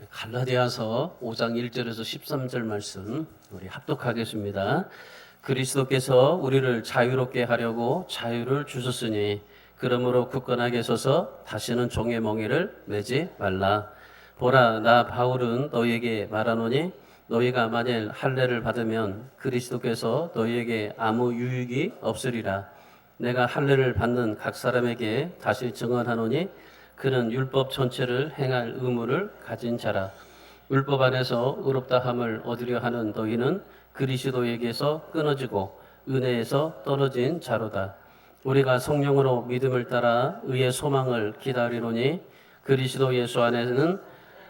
갈라디아서 5장 1절에서 13절 말씀 우리 합독하겠습니다. 그리스도께서 우리를 자유롭게 하려고 자유를 주셨으니 그러므로 굳건하게 서서 다시는 종의 멍에를 매지 말라. 보라, 나 바울은 너희에게 말하노니 너희가 만일 할례를 받으면 그리스도께서 너희에게 아무 유익이 없으리라. 내가 할례를 받는 각 사람에게 다시 증언하노니 그는 율법 전체를 행할 의무를 가진 자라. 율법 안에서 의롭다함을 얻으려 하는 너희는 그리스도에게서 끊어지고 은혜에서 떨어진 자로다. 우리가 성령으로 믿음을 따라 의의 소망을 기다리노니 그리스도 예수 안에는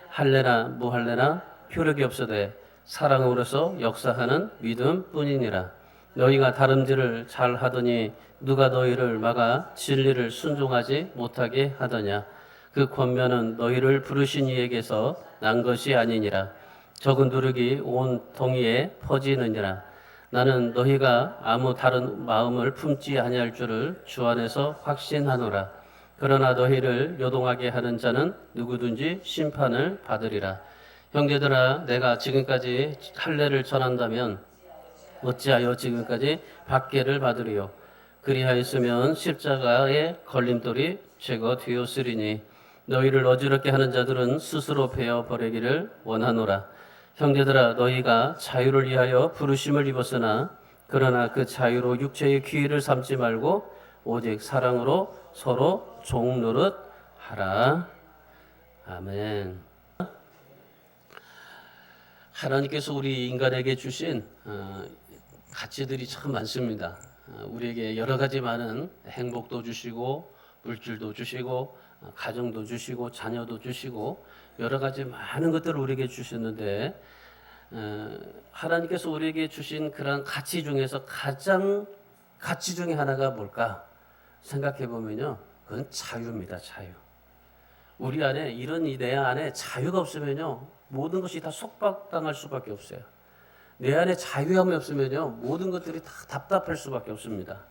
할례나 무할례나 효력이 없어되 사랑으로서 역사하는 믿음뿐이니라. 너희가 다름질을 잘 하더니 누가 너희를 막아 진리를 순종하지 못하게 하더냐. 그 권면은 너희를 부르신 이에게서 난 것이 아니니라. 적은 누룩이 온 동이에 퍼지느니라. 나는 너희가 아무 다른 마음을 품지 아니할 줄을 주 안에서 확신하노라. 그러나 너희를 요동하게 하는 자는 누구든지 심판을 받으리라. 형제들아, 내가 지금까지 할례를 전한다면 어찌하여 지금까지 박해를 받으리요. 그리하였으면 십자가의 걸림돌이 제거되었으리니 너희를 어지럽게 하는 자들은 스스로 베어버리기를 원하노라. 형제들아, 너희가 자유를 위하여 부르심을 입었으나 그러나 그 자유로 육체의 기회를 삼지 말고 오직 사랑으로 서로 종노릇 하라. 아멘. 하나님께서 우리 인간에게 주신 가치들이 참 많습니다. 우리에게 여러 가지 많은 행복도 주시고 물질도 주시고 가정도 주시고 자녀도 주시고 여러 가지 많은 것들을 우리에게 주셨는데 하나님께서 우리에게 주신 그런 가치 중에서 가장 가치 중에 하나가 뭘까 생각해 보면요, 그건 자유입니다. 자유. 우리 안에 이런 내 안에 자유가 없으면요 모든 것이 다 속박당할 수밖에 없어요. 내 안에 자유함이 없으면요 모든 것들이 다 답답할 수밖에 없습니다.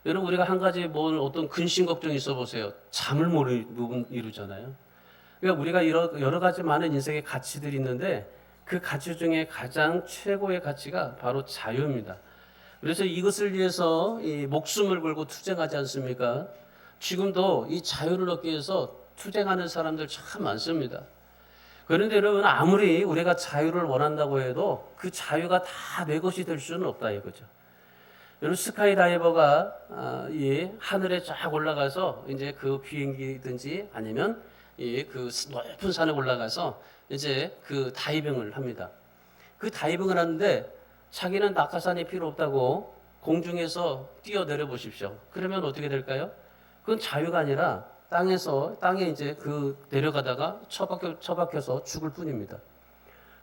여러분, 우리가 한 가지 어떤 근심 걱정이 있어 보세요. 잠을 못 이루잖아요. 그러니까 우리가 여러 가지 많은 인생의 가치들이 있는데 그 가치 중에 가장 최고의 가치가 바로 자유입니다. 그래서 이것을 위해서 이 목숨을 걸고 투쟁하지 않습니까? 지금도 이 자유를 얻기 위해서 투쟁하는 사람들 참 많습니다. 그런데 여러분, 아무리 우리가 자유를 원한다고 해도 그 자유가 다 내 것이 될 수는 없다 이거죠. 여러분, 스카이다이버가 이 하늘에 쫙 올라가서 이제 그 비행기든지 아니면 그 높은 산에 올라가서 이제 그 다이빙을 합니다. 그 다이빙을 하는데 자기는 낙하산이 필요 없다고 공중에서 뛰어내려 보십시오. 그러면 어떻게 될까요? 그건 자유가 아니라 땅에 이제 그 내려가다가 처박혀서 죽을 뿐입니다.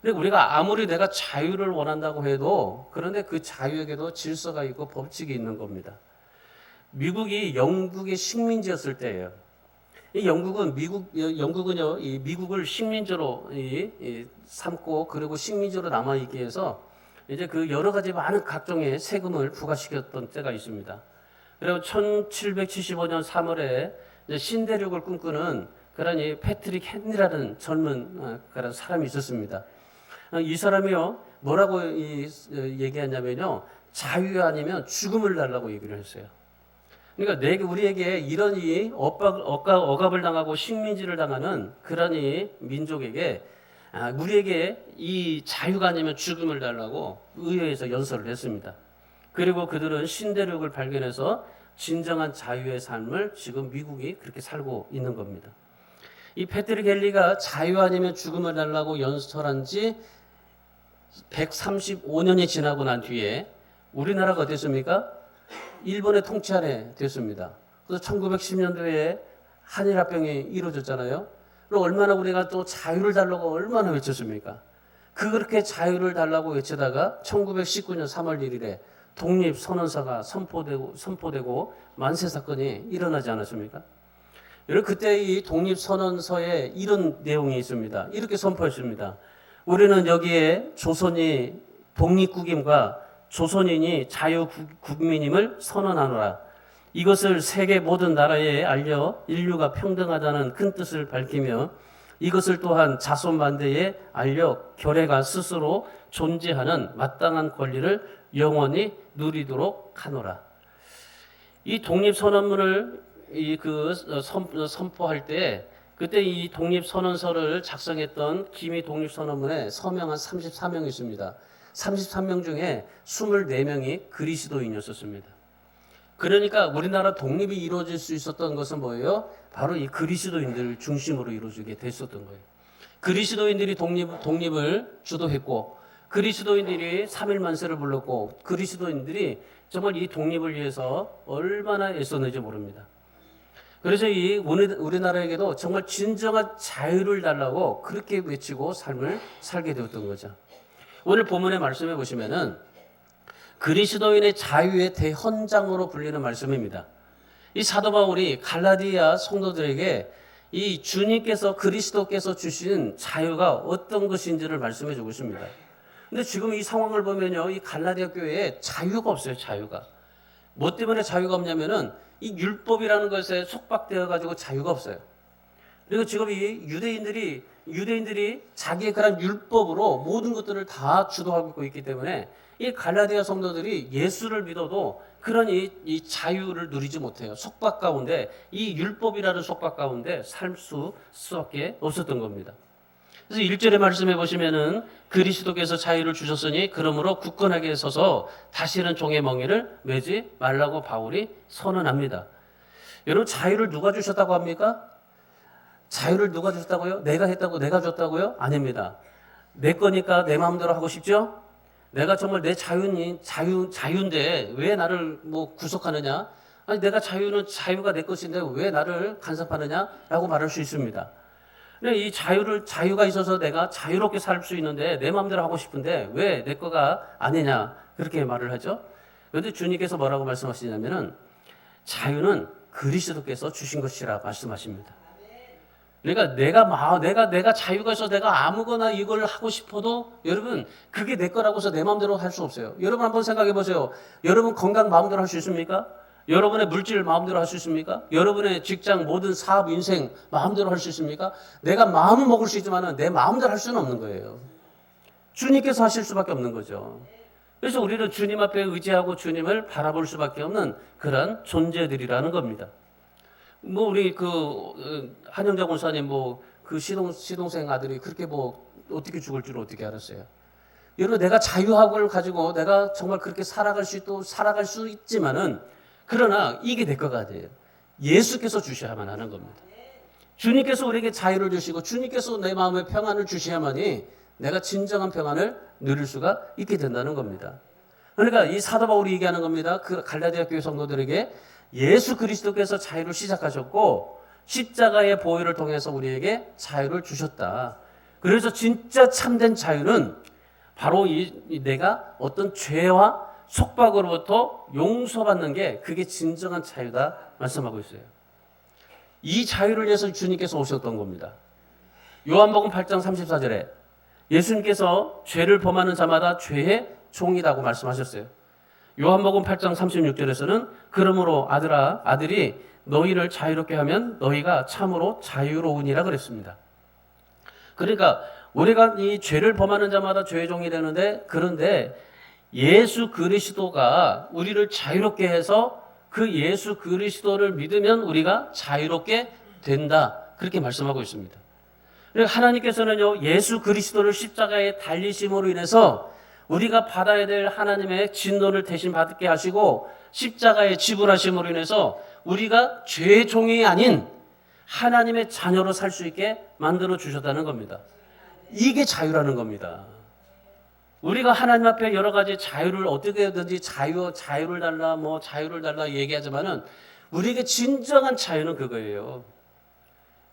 그리고 우리가 아무리 내가 자유를 원한다고 해도 그런데 그 자유에게도 질서가 있고 법칙이 있는 겁니다. 미국이 영국의 식민지였을 때예요. 이 영국은요, 이 미국을 식민지로 삼고 그리고 식민지로 남아 있기 위해서 이제 그 여러 가지 많은 각종의 세금을 부과시켰던 때가 있습니다. 그리고 1775년 3월에 신대륙을 꿈꾸는 그런 패트릭 헨리라는 젊은 그런 사람이 있었습니다. 이 사람이요 뭐라고 얘기하냐면요, 자유 아니면 죽음을 달라고 얘기를 했어요. 그러니까 우리에게 이런 억압을 당하고 식민지를 당하는 그런 민족에게 우리에게 이 자유가 아니면 죽음을 달라고 의회에서 연설을 했습니다. 그리고 그들은 신대륙을 발견해서 진정한 자유의 삶을 지금 미국이 그렇게 살고 있는 겁니다. 이 패트릭 헨리가 자유 아니면 죽음을 달라고 연설한 지 135년이 지나고 난 뒤에 우리나라가 어땠습니까? 일본의 통치 아래 됐습니다. 그래서 1910년도에 한일합병이 이루어졌잖아요. 그리고 얼마나 우리가 또 자유를 달라고 얼마나 외쳤습니까? 그렇게 자유를 달라고 외치다가 1919년 3월 1일에 독립선언서가 선포되고 만세 사건이 일어나지 않았습니까? 여러분, 그때 이 독립선언서에 이런 내용이 있습니다. 이렇게 선포했습니다. 우리는 여기에 조선이 독립국임과 조선인이 자유국민임을 선언하노라. 이것을 세계 모든 나라에 알려 인류가 평등하다는 큰 뜻을 밝히며 이것을 또한 자손 만대에 알려 결례가 스스로 존재하는 마땅한 권리를 영원히 누리도록 하노라. 이 독립선언문을 선포할 때 그때 이 독립선언서를 작성했던 기미 독립선언문에 서명한 34명이 있습니다. 33명 중에 24명이 그리스도인이었습니다. 그러니까 우리나라 독립이 이루어질 수 있었던 것은 뭐예요? 바로 이 그리스도인들을 중심으로 이루어지게 됐었던 거예요. 그리스도인들이 독립을 주도했고, 그리스도인들이 3일 만세를 불렀고, 그리스도인들이 정말 이 독립을 위해서 얼마나 애썼는지 모릅니다. 그래서 이 우리나라에게도 정말 진정한 자유를 달라고 그렇게 외치고 삶을 살게 되었던 거죠. 오늘 본문의 말씀해 보시면은 그리스도인의 자유의 대헌장으로 불리는 말씀입니다. 이 사도 바울이 갈라디아 성도들에게 이 주님께서 그리스도께서 주신 자유가 어떤 것인지를 말씀해 주고 있습니다. 근데 지금 이 상황을 보면요, 이 갈라디아 교회에 자유가 없어요. 자유가. 뭐 때문에 자유가 없냐면은 이 율법이라는 것에 속박되어 가지고 자유가 없어요. 그리고 지금 이 유대인들이 자기의 그런 율법으로 모든 것들을 다 주도하고 있기 때문에 이 갈라디아 성도들이 예수를 믿어도 그런 이 자유를 누리지 못해요. 속박 가운데, 이 율법이라는 속박 가운데 살 수밖에 없었던 겁니다. 그래서 1절의 말씀해 보시면은 그리스도께서 자유를 주셨으니 그러므로 굳건하게 서서 다시는 종의 멍에를 매지 말라고 바울이 선언합니다. 여러분, 자유를 누가 주셨다고 합니까? 자유를 누가 주셨다고요? 내가 했다고, 내가 줬다고요? 아닙니다. 내 거니까 내 마음대로 하고 싶죠? 내가 정말 내 자유인데 왜 나를 구속하느냐? 아니, 자유가 내 것인데 왜 나를 간섭하느냐라고 말할 수 있습니다. 이 자유가 있어서 내가 자유롭게 살 수 있는데 내 마음대로 하고 싶은데 왜 내 거가 아니냐? 그렇게 말을 하죠. 그런데 주님께서 뭐라고 말씀하시냐면은 자유는 그리스도께서 주신 것이라 말씀하십니다. 그러니까 내가 자유가 있어서 내가 아무거나 이걸 하고 싶어도 여러분 그게 내 거라고 해서 내 마음대로 할 수 없어요. 여러분 한번 생각해 보세요. 여러분 건강 마음대로 할 수 있습니까? 여러분의 물질 마음대로 할 수 있습니까? 여러분의 직장 모든 사업 인생 마음대로 할 수 있습니까? 내가 마음은 먹을 수 있지만 내 마음대로 할 수는 없는 거예요. 주님께서 하실 수밖에 없는 거죠. 그래서 우리는 주님 앞에 의지하고 주님을 바라볼 수밖에 없는 그런 존재들이라는 겁니다. 우리 한영자 권사님 시동생 아들이 그렇게 어떻게 죽을 줄 어떻게 알았어요? 여러분 내가 자유학을 가지고 내가 정말 그렇게 살아갈 수 있지만은 그러나 이게 내 거가 아니에요. 예수께서 주셔야만 하는 겁니다. 주님께서 우리에게 자유를 주시고 주님께서 내 마음에 평안을 주셔야만이 내가 진정한 평안을 누릴 수가 있게 된다는 겁니다. 그러니까 이 사도 바울이 얘기하는 겁니다. 그 갈라디아 교회 성도들에게 예수 그리스도께서 자유를 시작하셨고 십자가의 보혈을 통해서 우리에게 자유를 주셨다. 그래서 진짜 참된 자유는 바로 내가 어떤 죄와 속박으로부터 용서받는 게 그게 진정한 자유다 말씀하고 있어요. 이 자유를 위해서 주님께서 오셨던 겁니다. 요한복음 8장 34절에 예수님께서 죄를 범하는 자마다 죄의 종이라고 말씀하셨어요. 요한복음 8장 36절에서는 그러므로 아들이 너희를 자유롭게 하면 너희가 참으로 자유로우니라 그랬습니다. 그러니까 우리가 이 죄를 범하는 자마다 죄의 종이 되는데 그런데 예수 그리스도가 우리를 자유롭게 해서 그 예수 그리스도를 믿으면 우리가 자유롭게 된다. 그렇게 말씀하고 있습니다. 하나님께서는요, 예수 그리스도를 십자가에 달리심으로 인해서 우리가 받아야 될 하나님의 진노를 대신 받게 하시고 십자가에 지불하심으로 인해서 우리가 죄의 종이 아닌 하나님의 자녀로 살 수 있게 만들어 주셨다는 겁니다. 이게 자유라는 겁니다. 우리가 하나님 앞에 여러 가지 자유를 어떻게든지 자유를 달라 자유를 달라 얘기하지만은 우리에게 진정한 자유는 그거예요.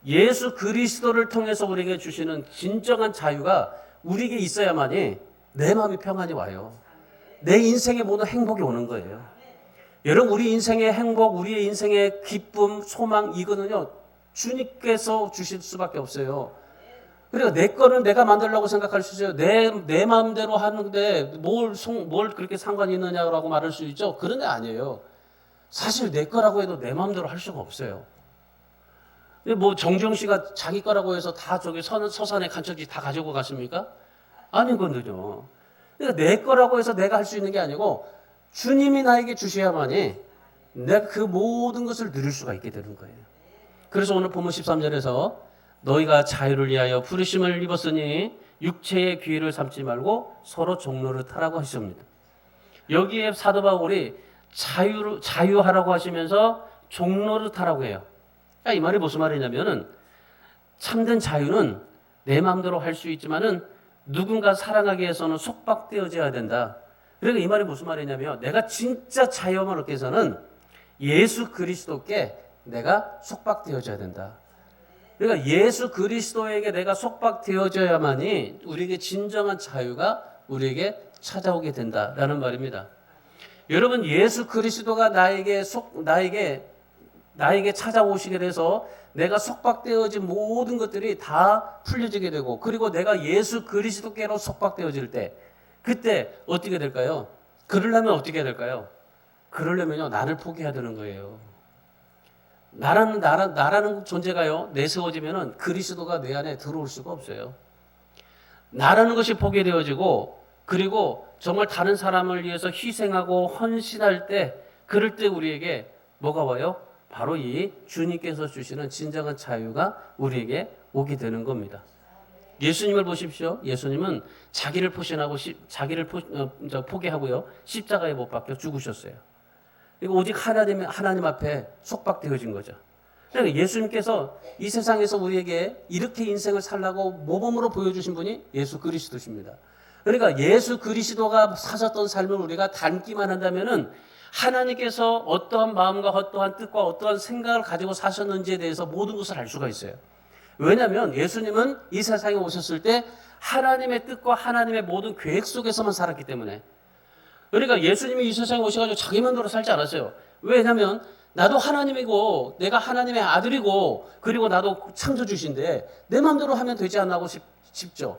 예수 그리스도를 통해서 우리에게 주시는 진정한 자유가 우리에게 있어야만이 내 마음이 평안이 와요. 내 인생의 모든 행복이 오는 거예요. 여러분 우리 인생의 행복, 우리의 인생의 기쁨, 소망 이거는요 주님께서 주실 수밖에 없어요. 그러니까 내 거는 내가 만들려고 생각할 수 있어요. 내 마음대로 하는데 뭘 그렇게 상관이 있느냐고 말할 수 있죠. 그런 게 아니에요. 사실 내 거라고 해도 내 마음대로 할 수가 없어요. 뭐 정정 씨가 자기 거라고 해서 다 저기 서산에 간척지 다 가지고 갔습니까? 아니거든요. 그러니까 내 거라고 해서 내가 할 수 있는 게 아니고 주님이 나에게 주셔야만이 내가 그 모든 것을 누릴 수가 있게 되는 거예요. 그래서 오늘 본문 13절에서 너희가 자유를 위하여 부르심을 입었으니 육체의 귀를 삼지 말고 서로 종로를 타라고 하십니다. 여기에 사도 바울이 자유하라고 하시면서 종로를 타라고 해요. 이 말이 무슨 말이냐면은 참된 자유는 내 마음대로 할 수 있지만은 누군가 사랑하기 위해서는 속박되어져야 된다. 그러니까 이 말이 무슨 말이냐면 내가 진짜 자유함을 얻기 위해서는 예수 그리스도께 내가 속박되어져야 된다. 그러니까 예수 그리스도에게 내가 속박되어져야만이 우리에게 진정한 자유가 우리에게 찾아오게 된다라는 말입니다. 여러분 예수 그리스도가 나에게 찾아오시게 돼서 내가 속박되어진 모든 것들이 다 풀려지게 되고 그리고 내가 예수 그리스도께로 속박되어질 때 그때 어떻게 될까요? 그러려면 어떻게 해야 될까요? 그러려면요 나를 포기해야 되는 거예요. 나라는 존재가요 내세워지면은 그리스도가 내 안에 들어올 수가 없어요. 나라는 것이 포기되어지고 그리고 정말 다른 사람을 위해서 희생하고 헌신할 때 그럴 때 우리에게 뭐가 와요? 바로 이 주님께서 주시는 진정한 자유가 우리에게 오게 되는 겁니다. 예수님을 보십시오. 예수님은 자기를 포기하고요 십자가에 못 박혀 죽으셨어요. 이거 오직 하나님 앞에 속박되어진 거죠. 그러니까 예수님께서 이 세상에서 우리에게 이렇게 인생을 살라고 모범으로 보여주신 분이 예수 그리스도십니다. 그러니까 예수 그리스도가 사셨던 삶을 우리가 닮기만 한다면은 하나님께서 어떠한 마음과 어떠한 뜻과 어떠한 생각을 가지고 사셨는지에 대해서 모든 것을 알 수가 있어요. 왜냐하면 예수님은 이 세상에 오셨을 때 하나님의 뜻과 하나님의 모든 계획 속에서만 살았기 때문에 그러니까 예수님이 이 세상에 오셔가지고 자기 마음대로 살지 않았어요. 왜냐하면 나도 하나님이고 내가 하나님의 아들이고 그리고 나도 창조주신데 내 마음대로 하면 되지 않나고 싶죠.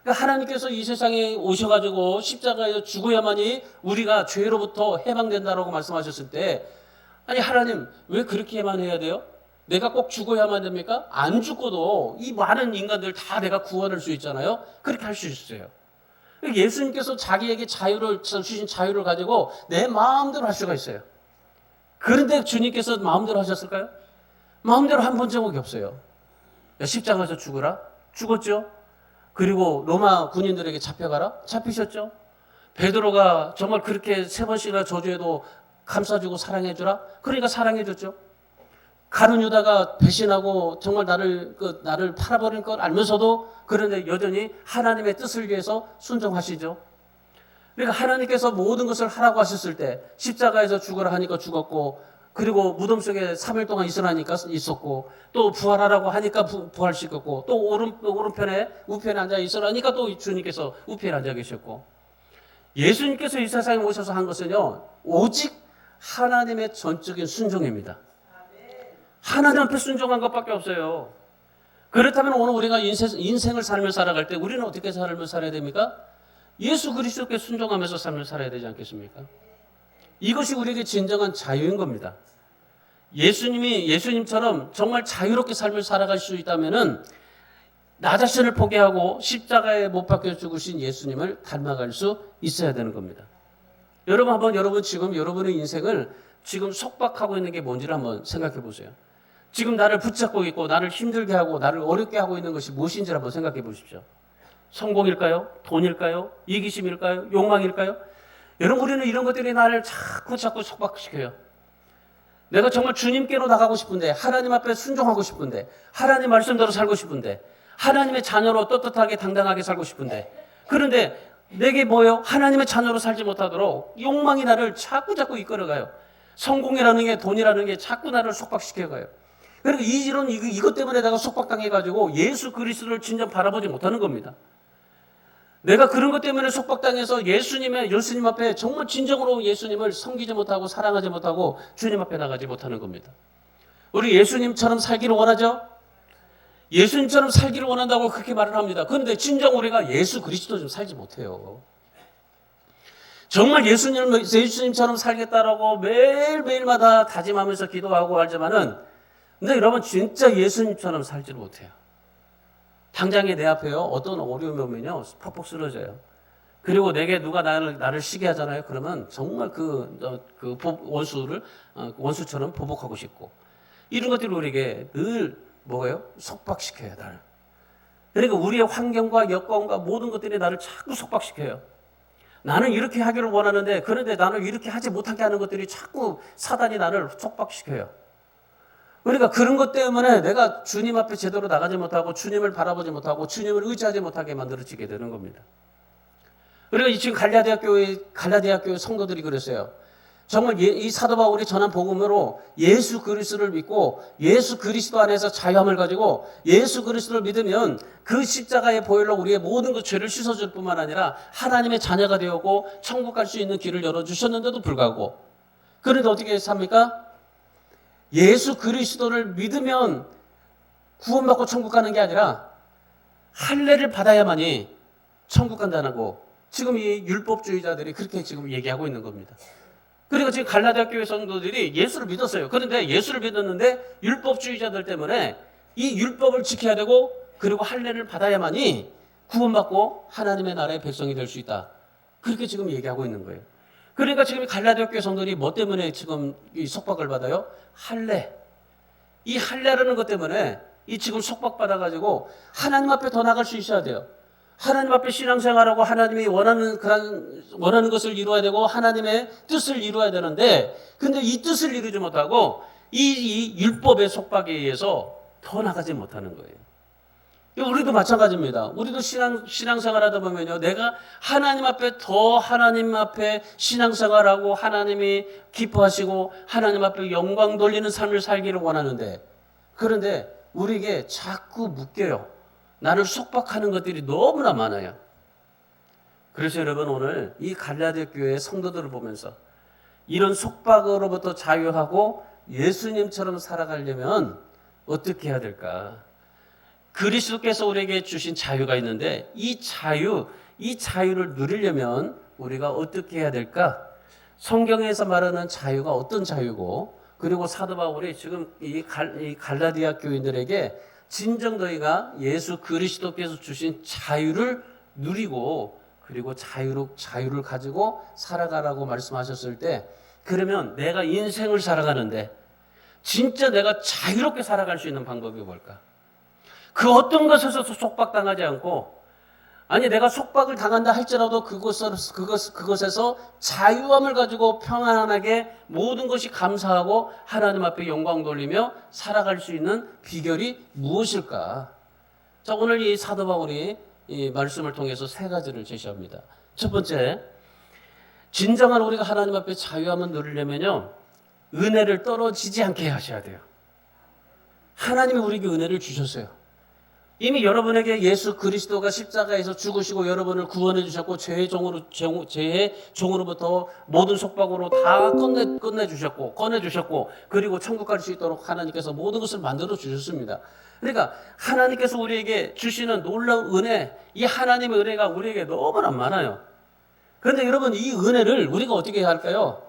그러니까 하나님께서 이 세상에 오셔가지고 십자가에서 죽어야만이 우리가 죄로부터 해방된다라고 말씀하셨을 때 아니 하나님 왜 그렇게만 해야 돼요? 내가 꼭 죽어야만 됩니까? 안 죽고도 이 많은 인간들 다 내가 구원할 수 있잖아요. 그렇게 할 수 있어요. 예수님께서 자기에게 주신 자유를 가지고 내 마음대로 할 수가 있어요. 그런데 주님께서 마음대로 하셨을까요? 마음대로 한 번 적이 없어요. 십자가에서 죽으라? 죽었죠. 그리고 로마 군인들에게 잡혀가라? 잡히셨죠. 베드로가 정말 그렇게 3번씩이나 저주해도 감싸주고 사랑해주라? 그러니까 사랑해줬죠. 가룟 유다가 배신하고 정말 나를 팔아버린 걸 알면서도 그런데 여전히 하나님의 뜻을 위해서 순종하시죠. 그러니까 하나님께서 모든 것을 하라고 하셨을 때 십자가에서 죽으라 하니까 죽었고 그리고 무덤 속에 3일 동안 있으라니까 있었고 또 부활하라고 하니까 부활시켰고 또 오른편에 우편에 앉아 있으라니까 또 주님께서 우편에 앉아 계셨고 예수님께서 이 세상에 오셔서 한 것은요 오직 하나님의 전적인 순종입니다. 하나님 앞에 순종한 것밖에 없어요. 그렇다면 오늘 우리가 인생을 삶을 살아갈 때 우리는 어떻게 삶을 살아야 됩니까? 예수 그리스도께 순종하면서 삶을 살아야 되지 않겠습니까? 이것이 우리에게 진정한 자유인 겁니다. 예수님처럼 정말 자유롭게 삶을 살아갈 수 있다면은 나 자신을 포기하고 십자가에 못 박혀 죽으신 예수님을 닮아갈 수 있어야 되는 겁니다. 여러분 지금 여러분의 인생을 지금 속박하고 있는 게 뭔지를 한번 생각해 보세요. 지금 나를 붙잡고 있고 나를 힘들게 하고 나를 어렵게 하고 있는 것이 무엇인지를 한번 생각해 보십시오. 성공일까요? 돈일까요? 이기심일까요? 욕망일까요? 여러분 우리는 이런 것들이 나를 자꾸 속박시켜요. 내가 정말 주님께로 나가고 싶은데 하나님 앞에 순종하고 싶은데 하나님 말씀대로 살고 싶은데 하나님의 자녀로 떳떳하게 당당하게 살고 싶은데 그런데 내게 뭐예요? 하나님의 자녀로 살지 못하도록 욕망이 나를 자꾸 이끌어가요. 성공이라는 게 돈이라는 게 자꾸 나를 속박시켜가요. 그리고 이것 때문에 내가 속박당해가지고 예수 그리스도를 진정 바라보지 못하는 겁니다. 내가 그런 것 때문에 속박당해서 예수님 앞에 정말 진정으로 예수님을 섬기지 못하고 사랑하지 못하고 주님 앞에 나가지 못하는 겁니다. 우리 예수님처럼 살기를 원하죠? 예수님처럼 살기를 원한다고 그렇게 말을 합니다. 그런데 진정 우리가 예수 그리스도 좀 살지 못해요. 정말 예수님처럼 살겠다라고 매일매일마다 다짐하면서 기도하고 하지만은 근데 여러분 진짜 예수님처럼 살지를 못해요. 당장에 내 앞에요. 어떤 어려움이 오면요. 팍팍 쓰러져요. 그리고 내게 누가 나를 시게 하잖아요. 그러면 정말 원수처럼 보복하고 싶고. 이런 것들이 우리에게 늘 뭐예요? 속박시켜요, 나를. 그러니까 우리의 환경과 여건과 모든 것들이 나를 자꾸 속박시켜요. 나는 이렇게 하기를 원하는데, 그런데 나는 이렇게 하지 못하게 하는 것들이 자꾸 사단이 나를 속박시켜요. 그러니까 그런 것 때문에 내가 주님 앞에 제대로 나가지 못하고 주님을 바라보지 못하고 주님을 의지하지 못하게 만들어지게 되는 겁니다. 그리고 지금 갈라디아 교회 성도들이 그랬어요. 정말 이 사도 바울이 전한 복음으로 예수 그리스도를 믿고 예수 그리스도 안에서 자유함을 가지고 예수 그리스도를 믿으면 그 십자가의 보혈로 우리의 모든 그 죄를 씻어줄 뿐만 아니라 하나님의 자녀가 되었고 천국 갈 수 있는 길을 열어주셨는데도 불구하고, 그런데 어떻게 삽니까? 예수 그리스도를 믿으면 구원받고 천국 가는 게 아니라 할례를 받아야만이 천국 간다고 지금 이 율법주의자들이 그렇게 지금 얘기하고 있는 겁니다. 그리고 지금 갈라디아 교회 성도들이 예수를 믿었어요. 그런데 예수를 믿었는데 율법주의자들 때문에 이 율법을 지켜야 되고 그리고 할례를 받아야만이 구원받고 하나님의 나라의 백성이 될 수 있다. 그렇게 지금 얘기하고 있는 거예요. 그러니까 지금 갈라디아 교회 성도들이 뭐 때문에 지금 이 속박을 받아요? 할례. 이 할례라는 것 때문에 이 지금 속박받아 가지고 하나님 앞에 더 나갈 수 있어야 돼요. 하나님 앞에 신앙생활하고 하나님이 원하는 것을 이루어야 되고 하나님의 뜻을 이루어야 되는데, 근데 이 뜻을 이루지 못하고 이 율법의 속박에 의해서 더 나가지 못하는 거예요. 우리도 마찬가지입니다. 우리도 신앙생활하다 보면요, 내가 하나님 앞에 신앙생활하고 하나님이 기뻐하시고 하나님 앞에 영광 돌리는 삶을 살기를 원하는데, 그런데 우리에게 자꾸 묶여요. 나를 속박하는 것들이 너무나 많아요. 그래서 여러분, 오늘 이 갈라디아 교회의 성도들을 보면서 이런 속박으로부터 자유하고 예수님처럼 살아가려면 어떻게 해야 될까? 그리스도께서 우리에게 주신 자유가 있는데 이 자유를 누리려면 우리가 어떻게 해야 될까? 성경에서 말하는 자유가 어떤 자유고, 그리고 사도 바울이 지금 이 갈라디아 교인들에게 진정 너희가 예수 그리스도께서 주신 자유를 누리고 그리고 자유를 가지고 살아가라고 말씀하셨을 때, 그러면 내가 인생을 살아가는데 진짜 내가 자유롭게 살아갈 수 있는 방법이 뭘까? 그 어떤 것에서 속박당하지 않고, 아니 내가 속박을 당한다 할지라도 그것에서 자유함을 가지고 평안하게 모든 것이 감사하고 하나님 앞에 영광 돌리며 살아갈 수 있는 비결이 무엇일까? 자, 오늘 이 사도 바울이 이 말씀을 통해서 세 가지를 제시합니다. 첫 번째, 진정한 우리가 하나님 앞에 자유함을 누리려면요, 은혜를 떨어지지 않게 하셔야 돼요. 하나님이 우리에게 은혜를 주셨어요. 이미 여러분에게 예수 그리스도가 십자가에서 죽으시고 여러분을 구원해 주셨고 죄의 종으로부터 모든 속박으로 다 꺼내 주셨고 그리고 천국 갈 수 있도록 하나님께서 모든 것을 만들어 주셨습니다. 그러니까 하나님께서 우리에게 주시는 놀라운 은혜, 이 하나님의 은혜가 우리에게 너무나 많아요. 그런데 여러분, 이 은혜를 우리가 어떻게 해야 할까요?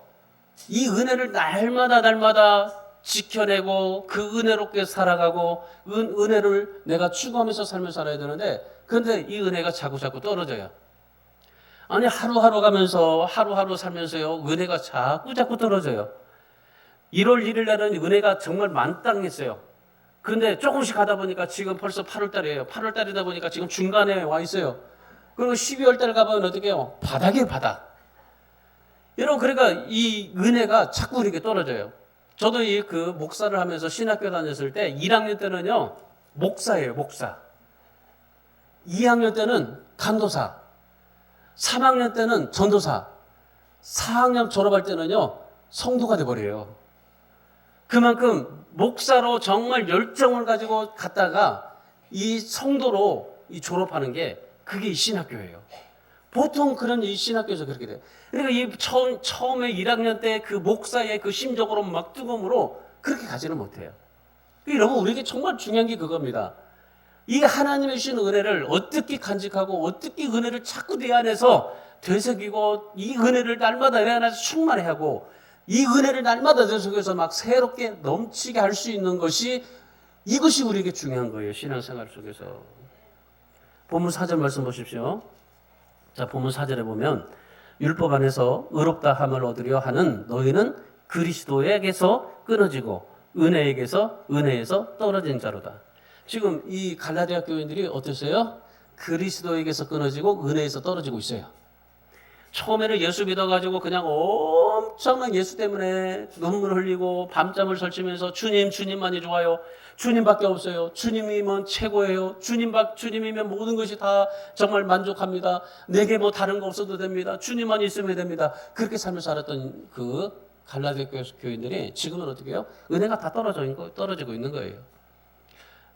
이 은혜를 날마다 지켜내고 그 은혜롭게 살아가고 은혜를 내가 추구하면서 삶을 살아야 되는데, 그런데 이 은혜가 자꾸 떨어져요. 아니 하루하루 가면서 하루하루 살면서요, 은혜가 자꾸 떨어져요. 1월 1일 날은 은혜가 정말 만땅했어요. 그런데 조금씩 하다 보니까 지금 벌써 8월 달이에요. 8월 달이다 보니까 지금 중간에 와 있어요. 그리고 12월 달 가면 어떻게 해요? 바닥이에요, 바닥. 여러분, 그러니까 이 은혜가 자꾸 이렇게 떨어져요. 저도 그 목사를 하면서 신학교 다녔을 때 1학년 때는요, 목사예요, 목사. 2학년 때는 간도사. 3학년 때는 전도사. 4학년 졸업할 때는요, 성도가 돼버려요. 그만큼 목사로 정말 열정을 가지고 갔다가 이 성도로 졸업하는 게 그게 이 신학교예요. 보통 그런 이 신학교에서 그렇게 돼요. 그러니까 이 처음에 1학년 때 그 목사의 그 심적으로 막 뜨거움으로 그렇게 가지는 못해요. 여러분, 우리에게 정말 중요한 게 그겁니다. 이 하나님의 주신 은혜를 어떻게 간직하고 어떻게 은혜를 자꾸 내 안에서 되새기고 이 은혜를 날마다 내 안에서 충만히 하고 이 은혜를 날마다 내 속에서 막 새롭게 넘치게 할 수 있는 것이 이것이 우리에게 중요한 거예요. 신앙생활 속에서. 본문 4절 말씀 보십시오. 자, 본문 4절에 보면 율법 안에서 의롭다 함을 얻으려 하는 너희는 그리스도에게서 끊어지고 은혜에서 떨어진 자로다. 지금 이 갈라디아 교인들이 어땠어요? 그리스도에게서 끊어지고 은혜에서 떨어지고 있어요. 처음에는 예수 믿어가지고 그냥 엄청난 예수 때문에 눈물 흘리고 밤잠을 설치면서 주님만이 좋아요. 주님밖에 없어요. 주님이면 최고예요. 주님이면 모든 것이 다 정말 만족합니다. 내게 뭐 다른 거 없어도 됩니다. 주님만 있으면 됩니다. 그렇게 삶을 살았던 그 갈라디아 교인들이 지금은 어떻게 해요? 은혜가 다 떨어지고 있는 거예요.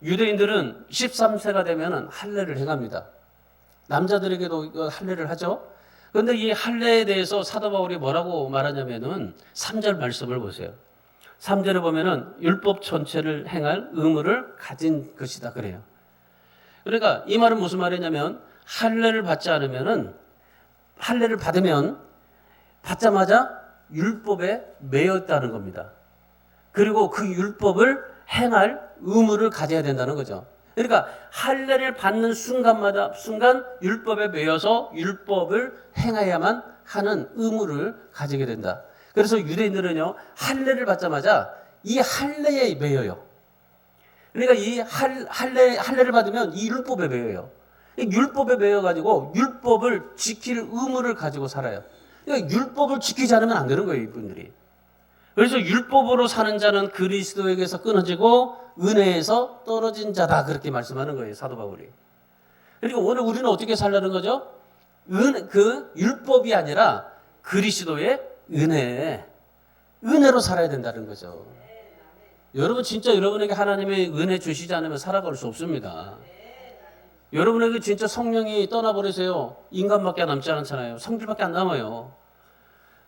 유대인들은 13세가 되면 할례를 행합니다. 남자들에게도 할례를 하죠. 그런데 이 할례에 대해서 사도 바울이 뭐라고 말하냐면은 3절 말씀을 보세요. 3절에 보면은 율법 전체를 행할 의무를 가진 것이다 그래요. 그러니까 이 말은 무슨 말이냐면 할례를 받지 않으면은 할례를 받자마자 율법에 매여 있다는 겁니다. 그리고 그 율법을 행할 의무를 가져야 된다는 거죠. 그러니까 할례를 받는 순간 율법에 매여서 율법을 행해야만 하는 의무를 가지게 된다. 그래서 유대인들은요, 할례를 받자마자 이 할례에 매여요. 그러니까 이 할례를 받으면 이 율법에 매여요. 율법에 매여가지고 율법을 지킬 의무를 가지고 살아요. 그러니까 율법을 지키지 않으면 안 되는 거예요, 이분들이. 그래서 율법으로 사는 자는 그리스도에게서 끊어지고 은혜에서 떨어진 자다, 그렇게 말씀하는 거예요, 사도 바울이. 그리고 오늘 우리는 어떻게 살라는 거죠? 그 율법이 아니라 그리스도의 은혜로 살아야 된다는 거죠. 여러분, 진짜 여러분에게 하나님의 은혜 주시지 않으면 살아갈 수 없습니다. 여러분에게 진짜 성령이 떠나버리세요. 인간밖에 남지 않잖아요. 성질밖에 안 남아요.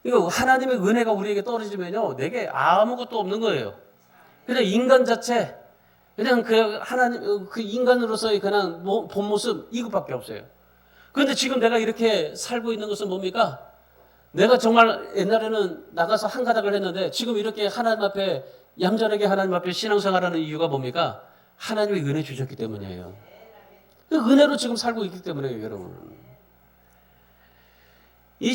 이거 하나님의 은혜가 우리에게 떨어지면요, 내게 아무것도 없는 거예요. 그냥 인간 자체, 그냥 그 인간으로서의 그냥 본 모습, 이것밖에 없어요. 그런데 지금 내가 이렇게 살고 있는 것은 뭡니까? 내가 정말 옛날에는 나가서 한가닥을 했는데 지금 이렇게 하나님 앞에, 얌전하게 하나님 앞에 신앙생활하는 이유가 뭡니까? 하나님의 은혜 주셨기 때문이에요. 그 은혜로 지금 살고 있기 때문이에요, 여러분.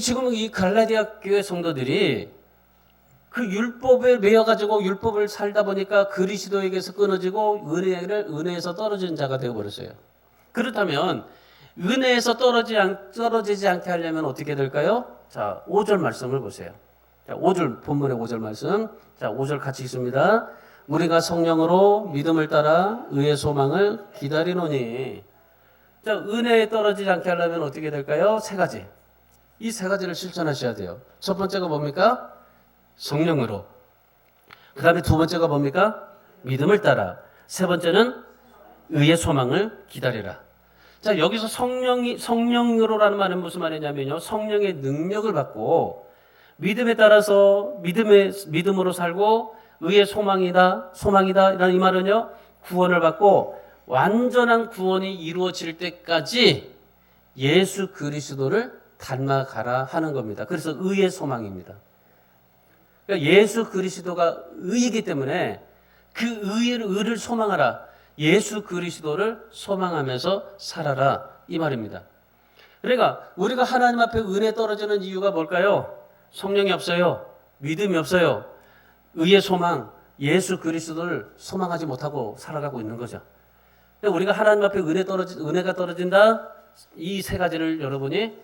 지금 이 갈라디아 교회 성도들이 그 율법에 매여가지고 율법을 살다 보니까 그리스도에게서 끊어지고 은혜에서 떨어진 자가 되어버렸어요. 그렇다면 은혜에서 떨어지지 않게 하려면 어떻게 될까요? 자, 5절 말씀을 보세요. 자, 5절, 본문의 5절 말씀. 자, 5절 같이 읽습니다. 우리가 성령으로 믿음을 따라 의의 소망을 기다리노니. 자, 은혜에 떨어지지 않게 하려면 어떻게 될까요? 세 가지. 이 세 가지를 실천하셔야 돼요. 첫 번째가 뭡니까? 성령으로. 그 다음에 두 번째가 뭡니까? 믿음을 따라. 세 번째는 의의 소망을 기다리라. 자, 여기서 성령으로라는 말은 무슨 말이냐면요, 성령의 능력을 받고 믿음에 따라서 믿음으로 살고 의의 소망이다 라는 이 말은요, 구원을 받고 완전한 구원이 이루어질 때까지 예수 그리스도를 닮아가라 하는 겁니다. 그래서 의의 소망입니다. 그러니까 예수 그리스도가 의이기 때문에 그 의를 소망하라. 예수 그리스도를 소망하면서 살아라, 이 말입니다. 그러니까 우리가 하나님 앞에 은혜 떨어지는 이유가 뭘까요? 성령이 없어요. 믿음이 없어요. 의의 소망, 예수 그리스도를 소망하지 못하고 살아가고 있는 거죠. 그러니까 우리가 하나님 앞에 은혜가 떨어진다, 이 세 가지를 여러분이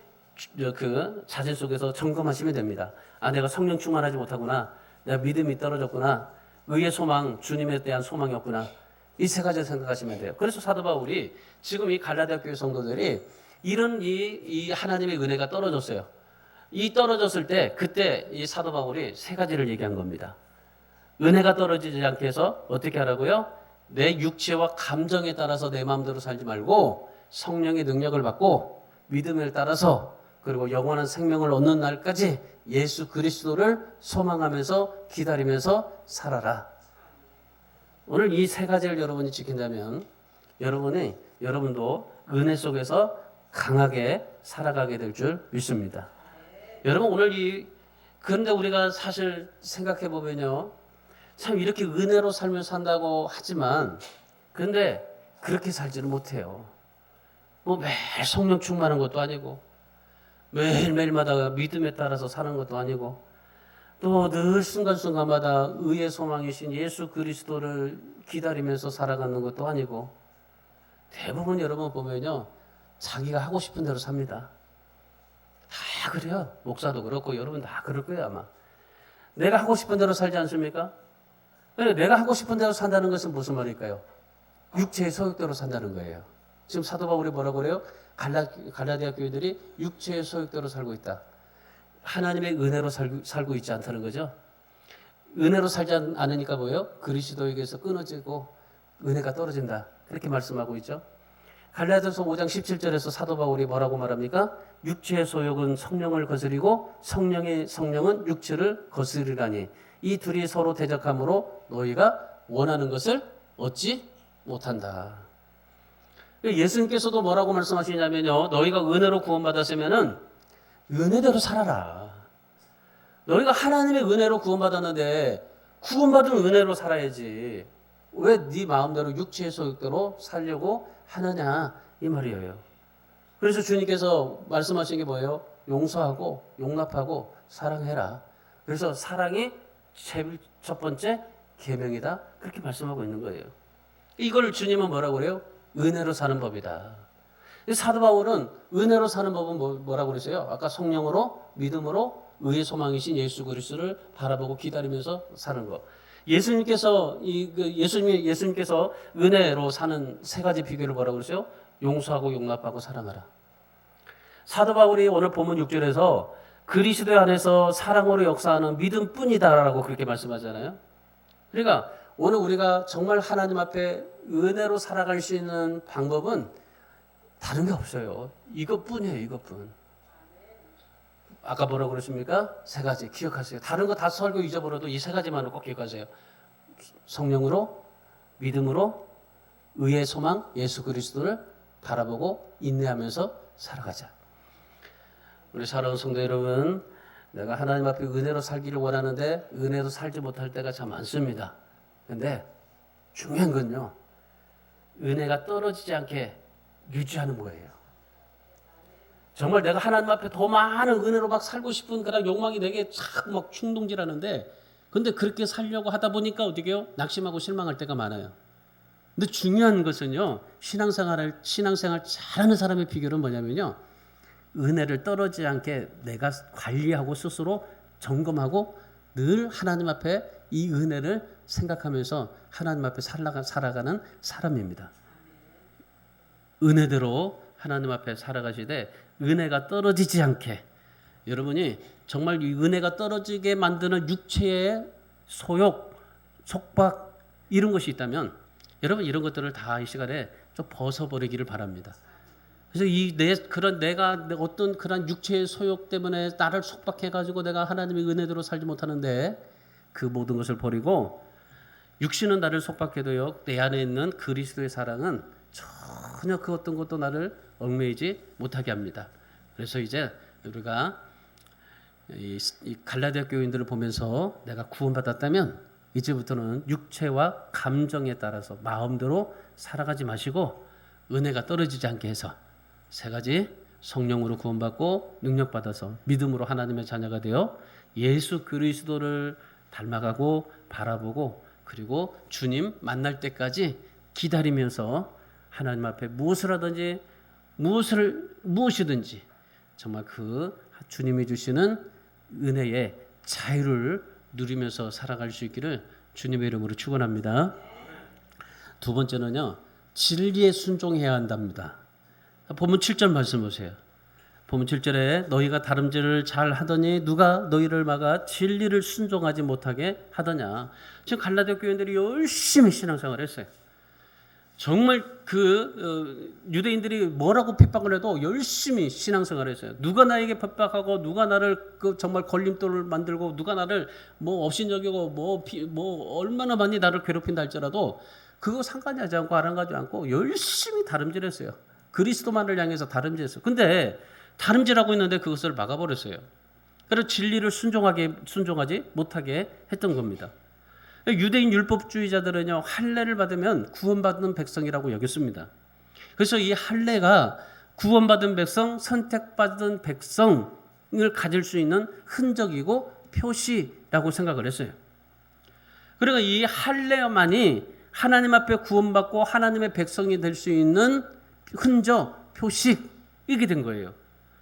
그 자신 속에서 점검하시면 됩니다. 아, 내가 성령 충만하지 못하구나. 내가 믿음이 떨어졌구나. 의의 소망, 주님에 대한 소망이 없구나. 이 세 가지를 생각하시면 돼요. 그래서 사도 바울이 지금 이 갈라디아 교회 성도들이 이런 이 하나님의 은혜가 떨어졌어요. 이 떨어졌을 때 그때 이 사도 바울이 세 가지를 얘기한 겁니다. 은혜가 떨어지지 않게 해서 어떻게 하라고요? 내 육체와 감정에 따라서 내 마음대로 살지 말고 성령의 능력을 받고 믿음을 따라서, 그리고 영원한 생명을 얻는 날까지 예수 그리스도를 소망하면서 기다리면서 살아라. 오늘 이 세 가지를 여러분이 지킨다면 여러분도 은혜 속에서 강하게 살아가게 될 줄 믿습니다. 여러분, 오늘 이 그런데 우리가 사실 생각해 보면요, 참 이렇게 은혜로 살며 산다고 하지만, 그런데 그렇게 살지는 못해요. 뭐 매일 성령 충만한 것도 아니고, 매일매일마다 믿음에 따라서 사는 것도 아니고, 또 늘 순간순간마다 의의 소망이신 예수 그리스도를 기다리면서 살아가는 것도 아니고, 대부분 여러분 보면요, 자기가 하고 싶은 대로 삽니다. 다 그래요. 목사도 그렇고 여러분 다 그럴 거예요 아마. 내가 하고 싶은 대로 살지 않습니까? 내가 하고 싶은 대로 산다는 것은 무슨 말일까요? 육체의 소욕대로 산다는 거예요. 지금 사도 바울이 뭐라고 그래요? 갈라디아 교회들이 육체의 소욕대로 살고 있다. 하나님의 은혜로 살고 있지 않다는 거죠. 은혜로 살지 않으니까 뭐예요? 그리스도에게서 끊어지고 은혜가 떨어진다. 그렇게 말씀하고 있죠. 갈라디아서 5장 17절에서 사도 바울이 뭐라고 말합니까? 육체의 소욕은 성령을 거스리고 성령은 육체를 거스리라니 이 둘이 서로 대적함으로 너희가 원하는 것을 얻지 못한다. 예수님께서도 뭐라고 말씀하시냐면요, 너희가 은혜로 구원받았으면은 은혜대로 살아라. 너희가 하나님의 은혜로 구원받았는데 구원받은 은혜로 살아야지. 왜 네 마음대로 육체의 소욕대로 살려고 하느냐 이 말이에요. 그래서 주님께서 말씀하신 게 뭐예요? 용서하고 용납하고 사랑해라. 그래서 사랑이 첫 번째 계명이다. 그렇게 말씀하고 있는 거예요. 이걸 주님은 뭐라고 그래요? 은혜로 사는 법이다. 사도 바울은 은혜로 사는 법은 뭐라고 그랬어요? 아까 성령으로 믿음으로 의의 소망이신 예수 그리스도를 바라보고 기다리면서 사는 것. 예수님께서 은혜로 사는 세 가지 비결을 뭐라고 그랬어요? 용서하고 용납하고 사랑하라. 사도 바울이 오늘 본문 6절에서 그리스도 안에서 사랑으로 역사하는 믿음뿐이다라고 그렇게 말씀하잖아요. 그러니까 오늘 우리가 정말 하나님 앞에 은혜로 살아갈 수 있는 방법은 다른 게 없어요. 이것뿐이에요. 이것뿐. 아까 뭐라고 그랬습니까? 세 가지 기억하세요. 다른 거 다 설교 잊어버려도 이 세 가지만을 꼭 기억하세요. 성령으로, 믿음으로, 의의 소망, 예수 그리스도를 바라보고 인내하면서 살아가자. 우리 사랑하는 성도 여러분, 내가 하나님 앞에 은혜로 살기를 원하는데 은혜로 살지 못할 때가 참 많습니다. 근데 중요한 건요, 은혜가 떨어지지 않게 유지하는 거예요. 정말 내가 하나님 앞에 더 많은 은혜로 막 살고 싶은 그런 욕망이 내게 착 막 충동질하는데, 근데 그렇게 살려고 하다 보니까 어떻게 해요? 낙심하고 실망할 때가 많아요. 근데 중요한 것은요, 신앙생활 잘하는 사람의 비결은 뭐냐면요, 은혜를 떨어지지 않게 내가 관리하고 스스로 점검하고 늘 하나님 앞에 이 은혜를 생각하면서 하나님 앞에 살아가는 사람입니다. 은혜대로 하나님 앞에 살아가시되 은혜가 떨어지지 않게, 여러분이 정말 이 은혜가 떨어지게 만드는 육체의 소욕, 속박 이런 것이 있다면 여러분 이런 것들을 다 이 시간에 좀 벗어버리기를 바랍니다. 그래서 내가 어떤 그런 육체의 소욕 때문에 나를 속박해가지고 내가 하나님의 은혜대로 살지 못하는데 그 모든 것을 버리고, 육신은 나를 속박해도요, 내 안에 있는 그리스도의 사랑은 전혀 그 어떤 것도 나를 얽매이지 못하게 합니다. 그래서 이제 우리가 이 갈라디아 교인들을 보면서 내가 구원받았다면 이제부터는 육체와 감정에 따라서 마음대로 살아가지 마시고 은혜가 떨어지지 않게 해서 세 가지, 성령으로 구원받고 능력받아서 믿음으로 하나님의 자녀가 되어 예수 그리스도를 닮아가고 바라보고 그리고 주님 만날 때까지 기다리면서 하나님 앞에 무엇이든지 정말 그 주님이 주시는 은혜의 자유를 누리면서 살아갈 수 있기를 주님의 이름으로 축원합니다. 두 번째는요, 진리에 순종해야 한답니다. 본문 7절 말씀 보세요. 본문 7절에 너희가 다름질을 잘 하더니 누가 너희를 막아 진리를 순종하지 못하게 하더냐. 지금 갈라디아 교인들이 열심히 신앙생활을 했어요. 정말 유대인들이 뭐라고 핍박을 해도 열심히 신앙생활을 했어요. 누가 나에게 핍박하고 누가 나를 정말 걸림돌을 만들고 누가 나를 뭐 업신여기고 뭐 얼마나 많이 나를 괴롭힌다 할지라도 그거 상관하지 않고 아랑가지 않고 열심히 다름질했어요. 그리스도만을 향해서 다름질했어요. 근데 다름질하고 있는데 그것을 막아버렸어요. 그래서 진리를 순종하지 못하게 했던 겁니다. 유대인 율법주의자들은요, 할례를 받으면 구원받는 백성이라고 여겼습니다. 그래서 이 할례가 구원받은 백성, 선택받은 백성을 가질 수 있는 흔적이고 표시라고 생각을 했어요. 그러니까 이 할례만이 하나님 앞에 구원받고 하나님의 백성이 될 수 있는 흔적, 표식이게 된 거예요.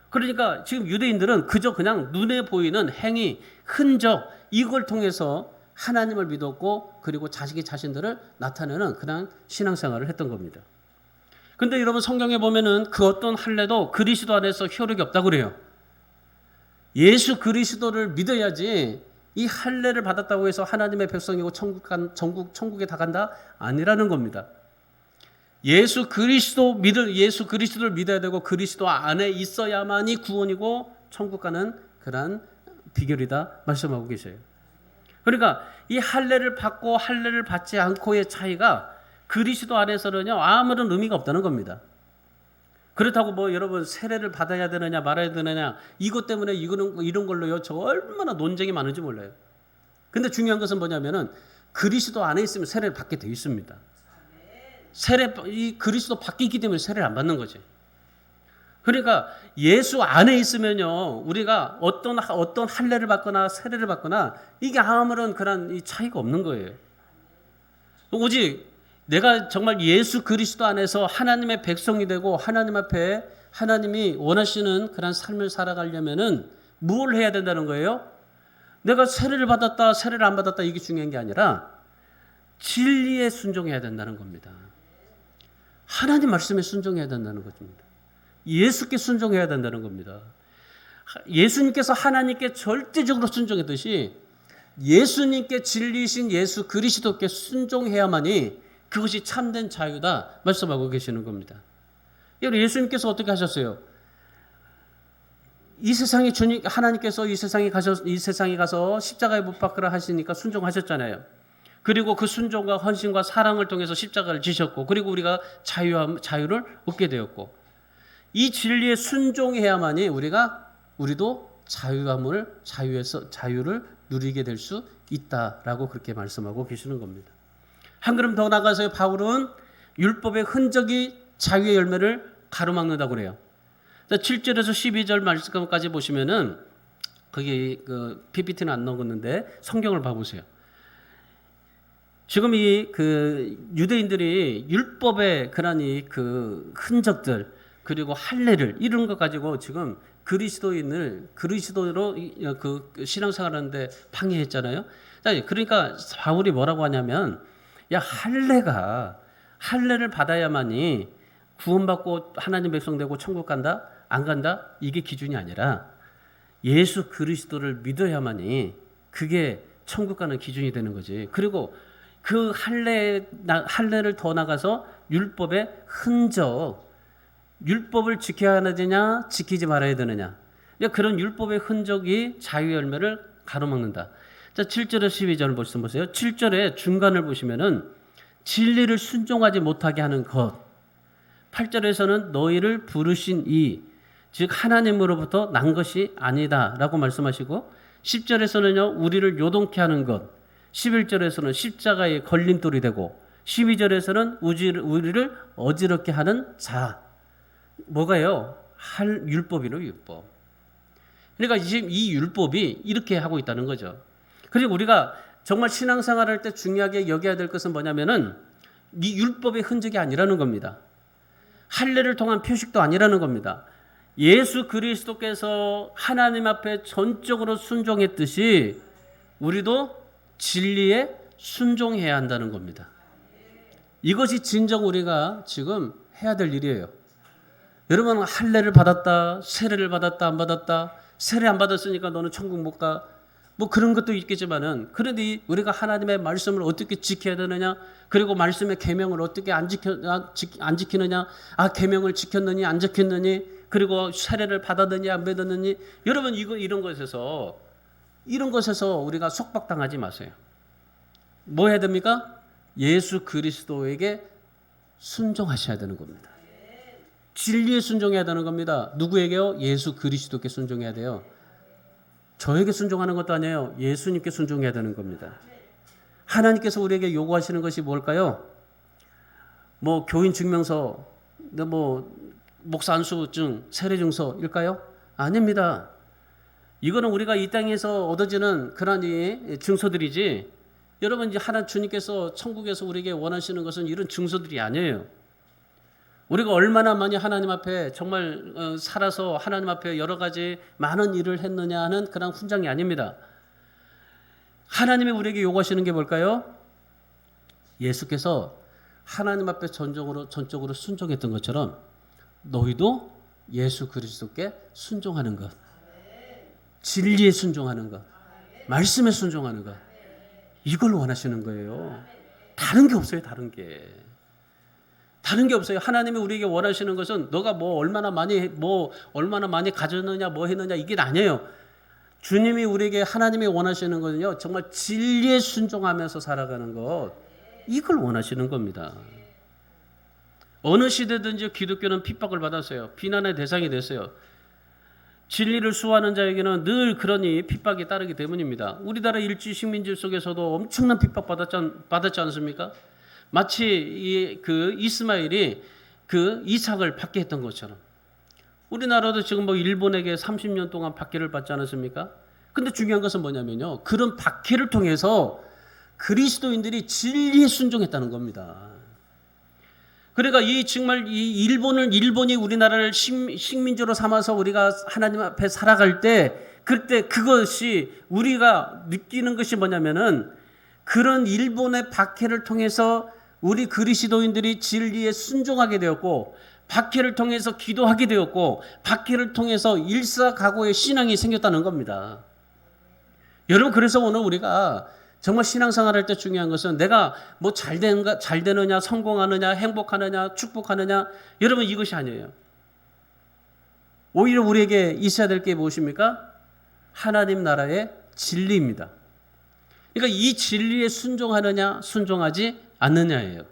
그러니까 지금 유대인들은 그저 그냥 눈에 보이는 행위, 흔적 이걸 통해서 하나님을 믿었고 그리고 자신들을 나타내는 그런 신앙생활을 했던 겁니다. 근데 여러분 성경에 보면은 그 어떤 할례도 그리스도 안에서 효력이 없다고 그래요. 예수 그리스도를 믿어야지 이 할례를 받았다고 해서 하나님의 백성이고 천국에 다 간다? 아니라는 겁니다. 예수 그리스도를 믿어야 되고 그리스도 안에 있어야만이 구원이고 천국 가는 그러한 비결이다 말씀하고 계세요. 그러니까 이 할례를 받고 할례를 받지 않고의 차이가 그리스도 안에서는요 아무런 의미가 없다는 겁니다. 그렇다고 뭐 여러분 세례를 받아야 되느냐 말아야 되느냐 이것 때문에 이런 걸로요 저 얼마나 논쟁이 많은지 몰라요. 근데 중요한 것은 뭐냐면은 그리스도 안에 있으면 세례를 받게 돼 있습니다. 이 그리스도 밖에 있기 때문에 세례를 안 받는 거지. 그러니까 예수 안에 있으면요 우리가 어떤 할례를 받거나 세례를 받거나 이게 아무런 그런 이 차이가 없는 거예요. 오직 내가 정말 예수 그리스도 안에서 하나님의 백성이 되고 하나님 앞에 하나님이 원하시는 그런 삶을 살아가려면은 뭘 해야 된다는 거예요? 내가 세례를 받았다 세례를 안 받았다 이게 중요한 게 아니라 진리에 순종해야 된다는 겁니다. 하나님 말씀에 순종해야 된다는 것입니다. 예수께 순종해야 된다는 겁니다. 예수님께서 하나님께 절대적으로 순종했듯이 예수님께 진리이신 예수 그리스도께 순종해야만이 그것이 참된 자유다 말씀하고 계시는 겁니다. 예수님께서 어떻게 하셨어요? 이 세상에 하나님께서 이 세상에 가서 십자가에 못 박으라 하시니까 순종하셨잖아요. 그리고 그 순종과 헌신과 사랑을 통해서 십자가를 지셨고 그리고 우리가 자유를 얻게 되었고 이 진리에 순종해야만이 우리도 자유를 누리게 될 수 있다라고 그렇게 말씀하고 계시는 겁니다. 한 걸음 더 나가서 바울은 율법의 흔적이 자유의 열매를 가로막는다고 그래요. 7절에서 12절 말씀까지 보시면은 거기 그 PPT는 안 넣었는데 성경을 봐보세요. 지금 유대인들이 율법의 그런 흔적들 그리고 할례를 이런 거 가지고 지금 그리스도로 신앙생활하는데 방해했잖아요. 그러니까 바울이 뭐라고 하냐면 할례를 받아야만이 구원받고 하나님 백성 되고 천국 간다 안 간다 이게 기준이 아니라 예수 그리스도를 믿어야만이 그게 천국 가는 기준이 되는 거지. 그리고 그 할례를 더 나가서 율법의 흔적, 율법을 지켜야 되느냐 지키지 말아야 되느냐 그런 율법의 흔적이 자유의 열매를 가로막는다. 자, 7절에서 12절을 보세요. 7절의 중간을 보시면은 진리를 순종하지 못하게 하는 것. 8절에서는 너희를 부르신 즉 하나님으로부터 난 것이 아니다라고 말씀하시고 10절에서는요 우리를 요동케 하는 것. 11절에서는 십자가의 걸림돌이 되고 12절에서는 우리를 어지럽게 하는 자. 뭐가요? 율법이로 율법. 그러니까 지금 이 율법이 이렇게 하고 있다는 거죠. 그리고 우리가 정말 신앙생활할 때 중요하게 여겨야 될 것은 뭐냐면은 이 율법의 흔적이 아니라는 겁니다. 할례를 통한 표식도 아니라는 겁니다. 예수 그리스도께서 하나님 앞에 전적으로 순종했듯이 우리도 진리에 순종해야 한다는 겁니다. 이것이 진정 우리가 지금 해야 될 일이에요. 여러분 할례를 받았다, 세례를 받았다, 안 받았다, 세례 안 받았으니까 너는 천국 못 가. 뭐 그런 것도 있겠지만은 그런데 우리가 하나님의 말씀을 어떻게 지켜야 되느냐, 그리고 말씀의 계명을 어떻게 안 지키느냐, 계명을 지켰느니 안 지켰느니, 그리고 세례를 받았느니 안 받았느니, 여러분 이런 것에서 우리가 속박당하지 마세요. 뭐 해야 됩니까? 예수 그리스도에게 순종하셔야 되는 겁니다. 진리에 순종해야 되는 겁니다. 누구에게요? 예수 그리스도께 순종해야 돼요. 저에게 순종하는 것도 아니에요. 예수님께 순종해야 되는 겁니다. 하나님께서 우리에게 요구하시는 것이 뭘까요? 뭐 교인 증명서, 뭐 목사 안수증, 세례증서일까요? 아닙니다. 이거는 우리가 이 땅에서 얻어지는 그런 이 증서들이지. 여러분 이제 주님께서 천국에서 우리에게 원하시는 것은 이런 증서들이 아니에요. 우리가 얼마나 많이 하나님 앞에 정말 살아서 하나님 앞에 여러 가지 많은 일을 했느냐 하는 그런 훈장이 아닙니다. 하나님이 우리에게 요구하시는 게 뭘까요? 예수께서 하나님 앞에 전적으로 순종했던 것처럼 너희도 예수 그리스도께 순종하는 것, 진리에 순종하는 것, 말씀에 순종하는 것, 이걸 원하시는 거예요. 다른 게 없어요. 다른 게 없어요. 하나님이 우리에게 원하시는 것은 너가 얼마나 많이 가졌느냐, 뭐 했느냐, 이게 아니에요. 주님이 우리에게 하나님이 원하시는 것은요, 정말 진리에 순종하면서 살아가는 것, 이걸 원하시는 겁니다. 어느 시대든지 기독교는 핍박을 받았어요. 비난의 대상이 됐어요. 진리를 수호하는 자에게는 늘 그러니 핍박이 따르기 때문입니다. 우리나라 일제 식민지 속에서도 엄청난 핍박 받았지 않습니까? 마치 이스마엘이 이삭을 받게 했던 것처럼 우리나라도 지금 일본에게 30년 동안 박해를 받지 않았습니까? 근데 중요한 것은 뭐냐면요, 그런 박해를 통해서 그리스도인들이 진리에 순종했다는 겁니다. 그러니까 정말 일본이 우리나라를 식민지로 삼아서 우리가 하나님 앞에 살아갈 때, 그때 그것이 우리가 느끼는 것이 뭐냐면은 그런 일본의 박해를 통해서 우리 그리스도인들이 진리에 순종하게 되었고, 박해를 통해서 기도하게 되었고, 박해를 통해서 일사각오의 신앙이 생겼다는 겁니다. 여러분, 그래서 오늘 우리가 정말 신앙생활할 때 중요한 것은 내가 잘 되느냐, 성공하느냐, 행복하느냐, 축복하느냐, 여러분 이것이 아니에요. 오히려 우리에게 있어야 될 게 무엇입니까? 하나님 나라의 진리입니다. 그러니까 이 진리에 순종하느냐, 순종하지 않느냐예요.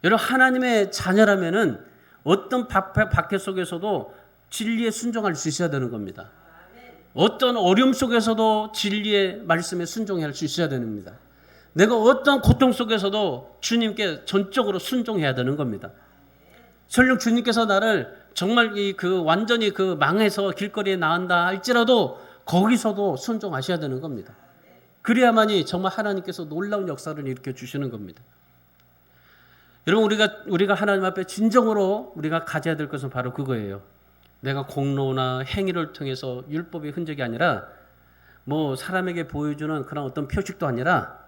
여러분, 하나님의 자녀라면은 어떤 박해 속에서도 진리에 순종할 수 있어야 되는 겁니다. 어떤 어려움 속에서도 진리의 말씀에 순종할 수 있어야 됩니다. 내가 어떤 고통 속에서도 주님께 전적으로 순종해야 되는 겁니다. 설령 주님께서 나를 정말 완전히 망해서 길거리에 나간다 할지라도 거기서도 순종하셔야 되는 겁니다. 그래야만이 정말 하나님께서 놀라운 역사를 일으켜 주시는 겁니다. 여러분, 우리가 하나님 앞에 진정으로 우리가 가져야 될 것은 바로 그거예요. 내가 공로나 행위를 통해서 율법의 흔적이 아니라 사람에게 보여주는 그런 어떤 표식도 아니라,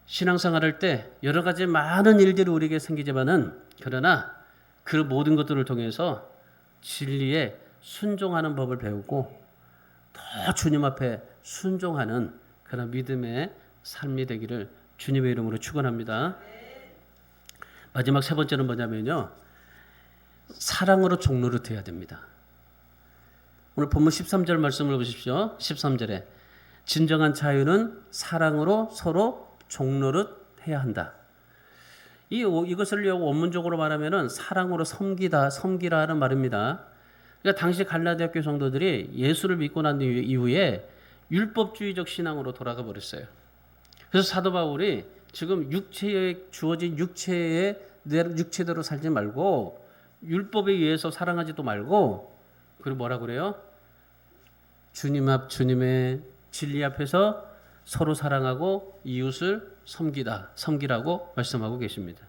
신앙생활할 때 여러 가지 많은 일들이 우리에게 생기지만은 그러나 그 모든 것들을 통해서 진리에 순종하는 법을 배우고 더 주님 앞에 순종하는 그런 믿음의 삶이 되기를 주님의 이름으로 축원합니다. 마지막 세 번째는 뭐냐면요, 사랑으로 종노릇해야 됩니다. 오늘 본문 13절 말씀을 보십시오. 13절에 진정한 자유는 사랑으로 서로 종노릇해야 한다. 이것을 원문적으로 말하면은 사랑으로 섬기라는 말입니다. 그러니까 당시 갈라디아 교회 성도들이 예수를 믿고 난 이후에 율법주의적 신앙으로 돌아가 버렸어요. 그래서 사도 바울이 지금 육체에 주어진 육체대로 살지 말고 율법에 의해서 사랑하지도 말고, 그리고 뭐라 그래요? 주님의 진리 앞에서 서로 사랑하고 이웃을 섬기라고 말씀하고 계십니다.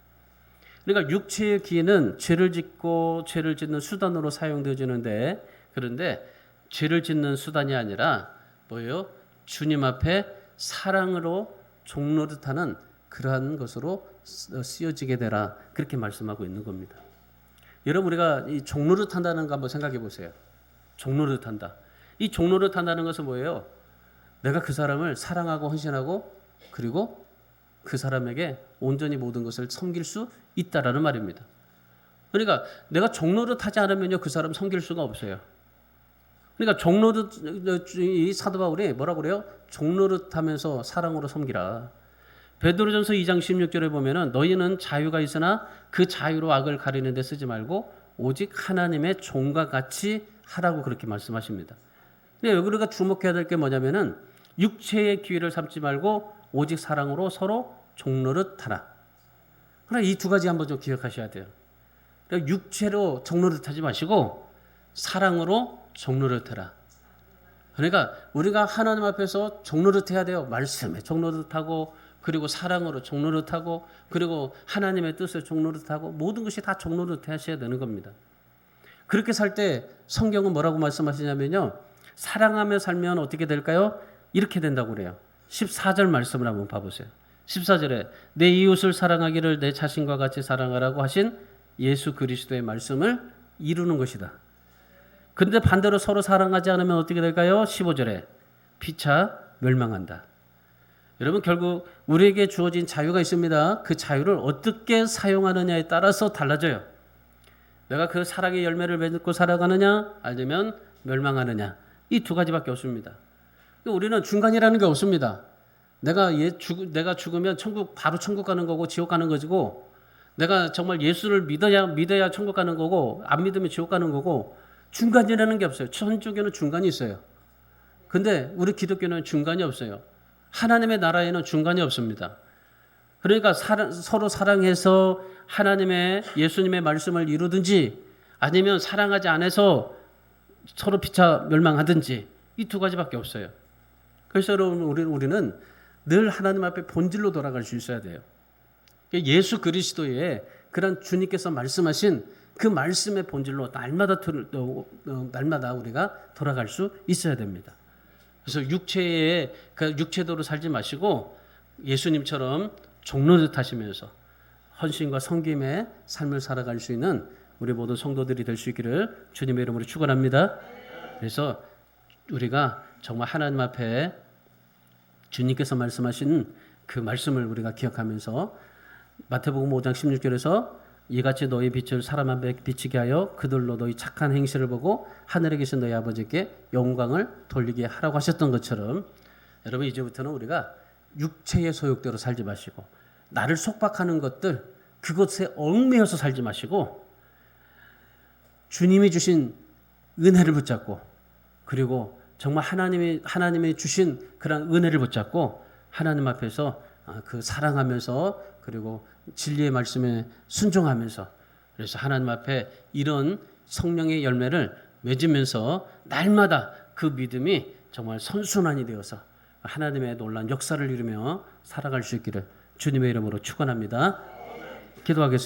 그러니까 육체의 기회는 죄를 짓는 수단으로 사용되어지는데, 그런데 죄를 짓는 수단이 아니라 뭐예요? 주님 앞에 사랑으로 종노릇하는 그러한 것으로 쓰여지게 되라, 그렇게 말씀하고 있는 겁니다. 여러분, 우리가 이 종노릇한다는 거 한번 생각해 보세요. 종노릇한다. 이 종노릇한다는 것은 뭐예요? 내가 그 사람을 사랑하고 헌신하고 그리고 그 사람에게 온전히 모든 것을 섬길 수 있다라는 말입니다. 그러니까 내가 종노릇하지 않으면요, 그 사람 섬길 수가 없어요. 그러니까 이 사도 바울이 뭐라고 그래요? 종노릇하면서 사랑으로 섬기라. 베드로전서 2장 16절에 보면은 너희는 자유가 있으나 그 자유로 악을 가리는 데 쓰지 말고 오직 하나님의 종과 같이 하라고 그렇게 말씀하십니다. 근데 여기 우리가 주목해야 될 게 뭐냐면은 육체의 기회를 삼지 말고 오직 사랑으로 서로 종노릇하라. 그러나 이 두 가지 한번 좀 기억하셔야 돼요. 그러니까 육체로 종노릇하지 마시고 사랑으로 종노릇하라. 그러니까 우리가 하나님 앞에서 종노릇해야 돼요. 말씀에 종노릇하고 그리고 사랑으로 종노릇하고 그리고 하나님의 뜻에 종노릇하고 모든 것이 다 종노릇하셔야 되는 겁니다. 그렇게 살 때 성경은 뭐라고 말씀하시냐면요. 사랑하며 살면 어떻게 될까요? 이렇게 된다고 그래요. 14절 말씀을 한번 봐보세요. 14절에 내 이웃을 사랑하기를 내 자신과 같이 사랑하라고 하신 예수 그리스도의 말씀을 이루는 것이다. 그런데 반대로 서로 사랑하지 않으면 어떻게 될까요? 15절에 피차 멸망한다. 여러분 결국 우리에게 주어진 자유가 있습니다. 그 자유를 어떻게 사용하느냐에 따라서 달라져요. 내가 그 사랑의 열매를 맺고 살아가느냐 아니면 멸망하느냐 이 두 가지밖에 없습니다. 우리는 중간이라는 게 없습니다. 내가 죽으면 바로 천국 가는 거고 지옥 가는 거고 내가 정말 예수를 믿어야 천국 가는 거고 안 믿으면 지옥 가는 거고 중간이라는 게 없어요. 천주교는 중간이 있어요. 근데 우리 기독교는 중간이 없어요. 하나님의 나라에는 중간이 없습니다. 그러니까 서로 사랑해서 하나님의 예수님의 말씀을 이루든지 아니면 사랑하지 않아서 서로 피차 멸망하든지 이 두 가지밖에 없어요. 그래서 여러분 우리는 늘 하나님 앞에 본질로 돌아갈 수 있어야 돼요. 예수 그리스도의 그런 주님께서 말씀하신 그 말씀의 본질로 날마다 우리가 돌아갈 수 있어야 됩니다. 그래서 육체도로 살지 마시고 예수님처럼 종노릇 하시면서 헌신과 섬김의 삶을 살아갈 수 있는 우리 모든 성도들이 될 수 있기를 주님의 이름으로 축원합니다. 그래서 우리가 정말 하나님 앞에 주님께서 말씀하신 그 말씀을 우리가 기억하면서 마태복음 5장 16절에서 이같이 너희 빛을 사람 앞에 비치게 하여 그들로 너희 착한 행실을 보고 하늘에 계신 너희 아버지께 영광을 돌리게 하라고 하셨던 것처럼 여러분 이제부터는 우리가 육체의 소욕대로 살지 마시고 나를 속박하는 것들 그것에 얽매여서 살지 마시고 주님이 주신 은혜를 붙잡고 그리고 정말 하나님이 주신 그런 은혜를 붙잡고 하나님 앞에서 그 사랑하면서 그리고 진리의 말씀에 순종하면서 그래서 하나님 앞에 이런 성령의 열매를 맺으면서 날마다 그 믿음이 정말 선순환이 되어서 하나님의 놀라운 역사를 이루며 살아갈 수 있기를 주님의 이름으로 축원합니다. 기도하겠습니다.